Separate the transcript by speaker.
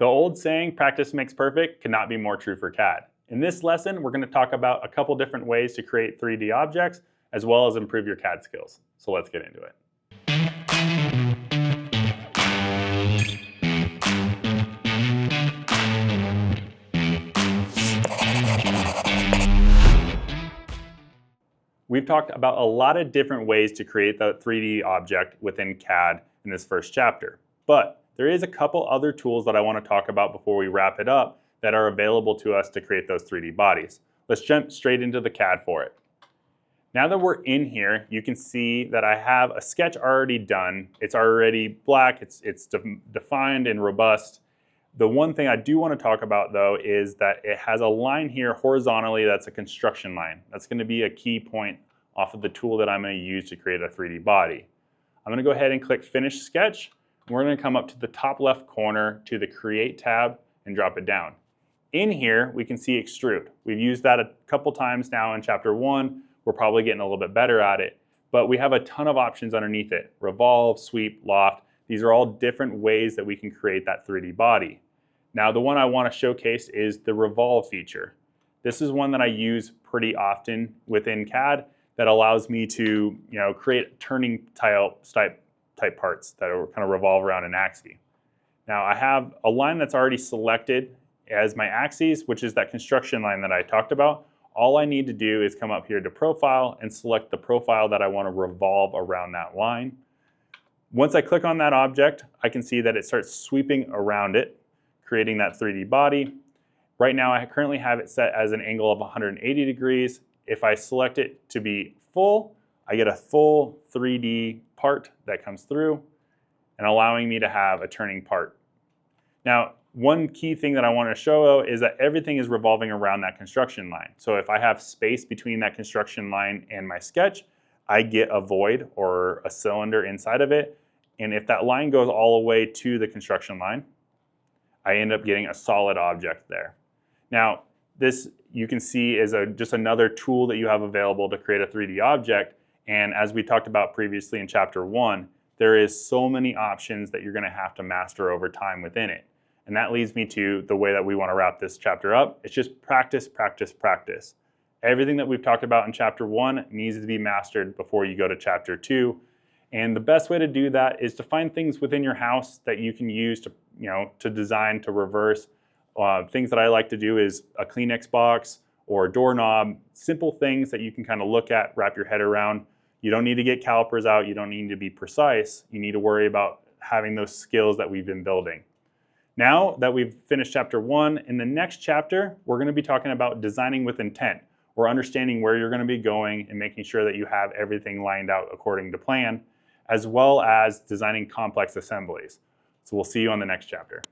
Speaker 1: The old saying, practice makes perfect, cannot be more true for CAD. In this lesson, we're going to talk about a couple different ways to create 3D objects, as well as improve your CAD skills. So let's get into it. We've talked about a lot of different ways to create the 3D object within CAD in this first chapter, but there is a couple other tools that I want to talk about before we wrap it up that are available to us to create those 3D bodies. Let's jump straight into the CAD for it. Now that we're in here, you can see that I have a sketch already done. It's already black, it's defined and robust. The one thing I do want to talk about though is that it has a line here horizontally that's a construction line. That's going to be a key point off of the tool that I'm going to use to create a 3D body. I'm going to go ahead and click Finish Sketch. We're going to come up to the top left corner to the Create tab and drop it down. In here, we can see Extrude. We've used that a couple times now in Chapter 1. We're probably getting a little bit better at it, but we have a ton of options underneath it. Revolve, Sweep, Loft. These are all different ways that we can create that 3D body. Now, the one I want to showcase is the Revolve feature. This is one that I use pretty often within CAD that allows me to, create turning type parts that are kind of revolve around an axis. Now I have a line that's already selected as my axis, which is that construction line that I talked about. All I need to do is come up here to Profile and select the profile that I want to revolve around that line. Once I click on that object, I can see that it starts sweeping around it, creating that 3D body. Right now I currently have it set as an angle of 180 degrees. If I select it to be full, I get a full 3D part that comes through and allowing me to have a turning part. Now, one key thing that I want to show is that everything is revolving around that construction line. So if I have space between that construction line and my sketch, I get a void or a cylinder inside of it. And if that line goes all the way to the construction line, I end up getting a solid object there. Now, this you can see is just another tool that you have available to create a 3D object. And as we talked about previously in Chapter 1, there is so many options that you're going to have to master over time within it. And that leads me to the way that we want to wrap this chapter up. It's just practice, practice, practice. Everything that we've talked about in Chapter 1 needs to be mastered before you go to Chapter 2. And the best way to do that is to find things within your house that you can use to design, to reverse. Things that I like to do is a Kleenex box or a doorknob, simple things that you can kind of look at, wrap your head around. You don't need to get calipers out. You don't need to be precise. You need to worry about having those skills that we've been building. Now that we've finished Chapter 1, in the next chapter, we're going to be talking about designing with intent, or understanding where you're going to be going and making sure that you have everything lined out according to plan, as well as designing complex assemblies. So we'll see you on the next chapter.